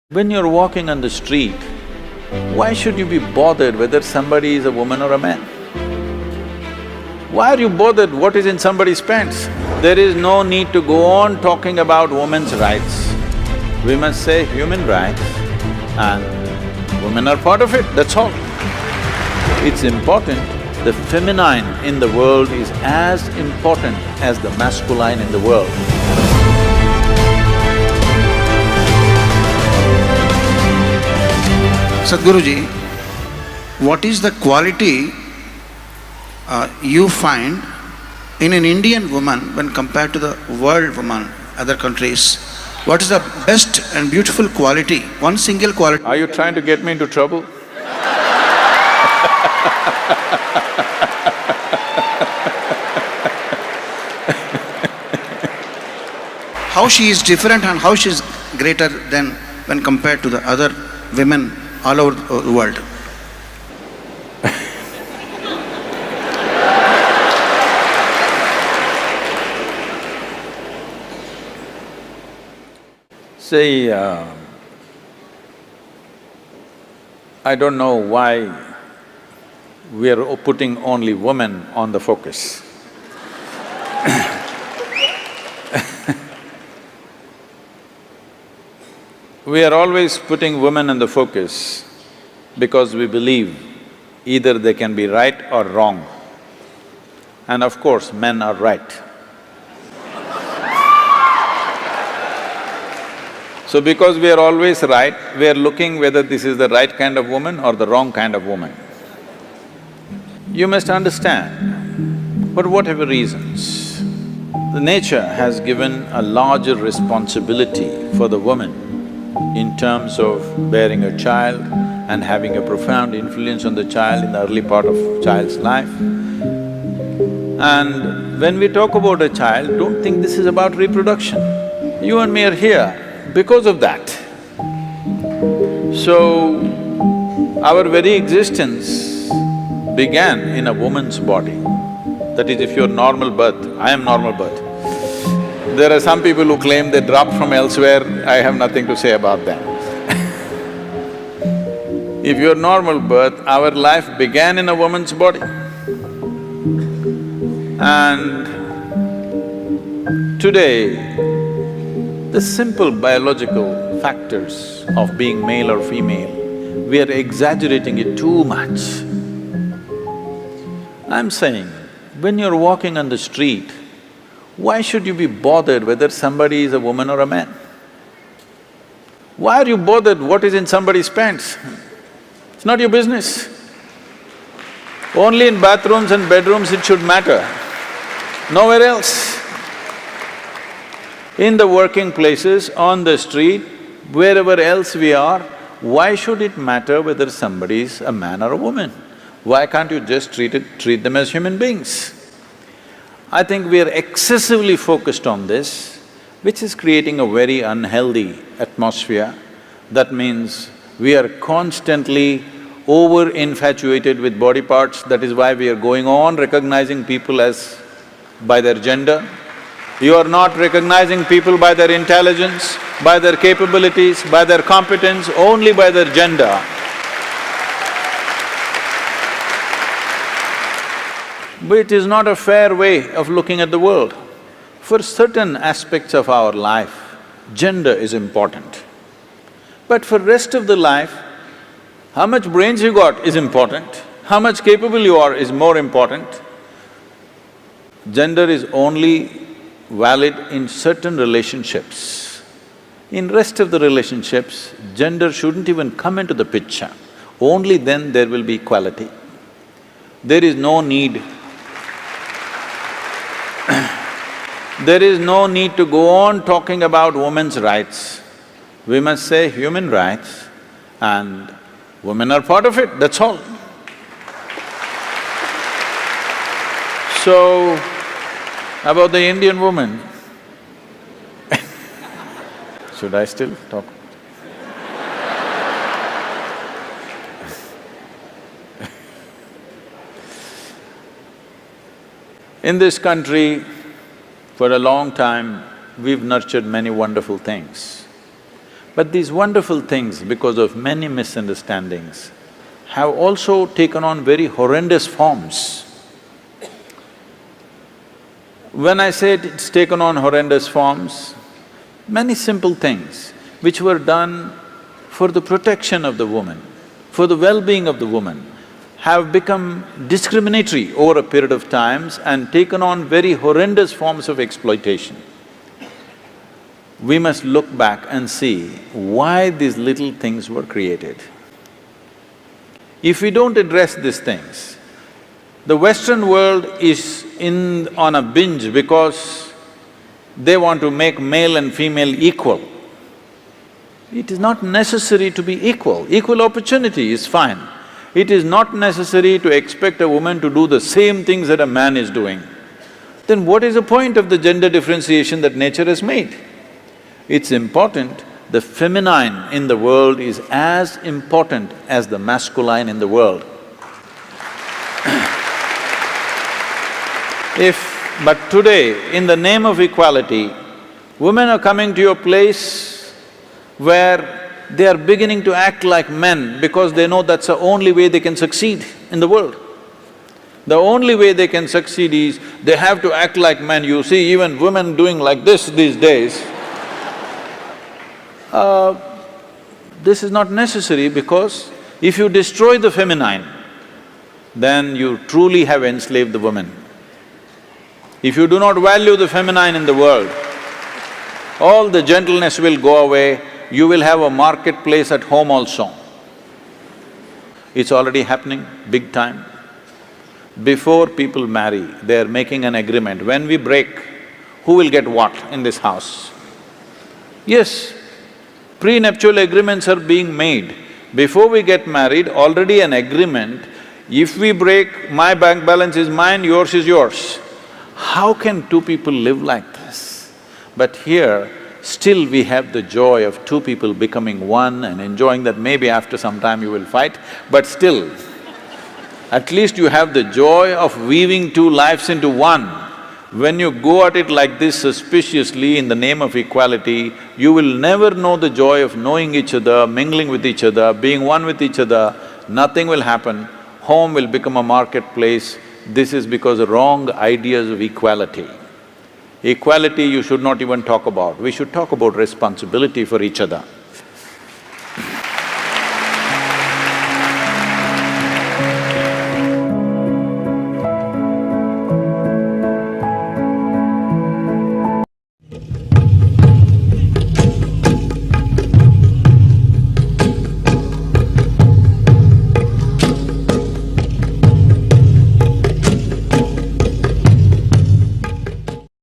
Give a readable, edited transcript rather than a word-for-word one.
When you're walking on the street, why should you be bothered whether somebody is a woman or a man? Why are you bothered what is in somebody's pants? There is no need to go on talking about women's rights. We must say human rights and women are part of it, that's all. It's important. The feminine in the world is as important as the masculine in the world. Sadhguruji, what is the quality you find in an Indian woman when compared to the world woman, other countries? What is the best and beautiful quality, one single quality? Are you trying to get me into trouble? How she is different and how she is greater than when compared to the other women all over the world? See, I don't know why we are putting only women on the focus. We are always putting women on the focus because we believe either they can be right or wrong. And of course, men are right. So because we are always right, we are looking whether this is the right kind of woman or the wrong kind of woman. You must understand, for whatever reasons, the nature has given a larger responsibility for the woman in terms of bearing a child and having a profound influence on the child in the early part of child's life. And when we talk about a child, don't think this is about reproduction. You and me are here because of that. So, our very existence began in a woman's body. That is, if you're normal birth, I am normal birth. There are some people who claim they dropped from elsewhere, I have nothing to say about them. If you're normal birth, our life began in a woman's body. And today, the simple biological factors of being male or female, we are exaggerating it too much. I'm saying, when you're walking on the street, why should you be bothered whether somebody is a woman or a man? Why are you bothered what is in somebody's pants? It's not your business. Only in bathrooms and bedrooms it should matter, nowhere else. In the working places, on the street, wherever else we are, why should it matter whether somebody is a man or a woman? Why can't you just treat them as human beings? I think we are excessively focused on this, which is creating a very unhealthy atmosphere. That means we are constantly over-infatuated with body parts, that is why we are going on recognizing people as… by their gender. You are not recognizing people by their intelligence, by their capabilities, by their competence, only by their gender. But it is not a fair way of looking at the world. For certain aspects of our life, gender is important. But for rest of the life, how much brains you got is important, how much capable you are is more important. Gender is only valid in certain relationships. In rest of the relationships, gender shouldn't even come into the picture. Only then there will be equality. There is no need… there is no need to go on talking about women's rights. We must say human rights and women are part of it, that's all. So, about the Indian woman, should I still talk? In this country, for a long time, we've nurtured many wonderful things. But these wonderful things, because of many misunderstandings, have also taken on very horrendous forms. When I say it's taken on horrendous forms, many simple things which were done for the protection of the woman, for the well-being of the woman, have become discriminatory over a period of times and taken on very horrendous forms of exploitation. We must look back and see why these little things were created. If we don't address these things, the Western world is on a binge because they want to make male and female equal. It is not necessary to be equal. Equal opportunity is fine. It is not necessary to expect a woman to do the same things that a man is doing. Then what is the point of the gender differentiation that nature has made? It's important, the feminine in the world is as important as the masculine in the world. But today, in the name of equality, women are coming to a place where they are beginning to act like men because they know that's the only way they can succeed in the world. The only way they can succeed is they have to act like men. You see even women doing like this these days. This is not necessary because if you destroy the feminine, then you truly have enslaved the woman. If you do not value the feminine in the world, all the gentleness will go away, you will have a marketplace at home also. It's already happening big time. Before people marry, they're making an agreement, when we break, who will get what in this house? Yes, prenuptial agreements are being made. Before we get married, already an agreement, if we break, my bank balance is mine, yours is yours. How can two people live like this? But here, still we have the joy of two people becoming one and enjoying that. Maybe after some time you will fight, but still, at least you have the joy of weaving two lives into one. When you go at it like this suspiciously in the name of equality, you will never know the joy of knowing each other, mingling with each other, being one with each other. Nothing will happen. Home will become a marketplace. This is because of wrong ideas of equality. Equality you should not even talk about. We should talk about responsibility for each other.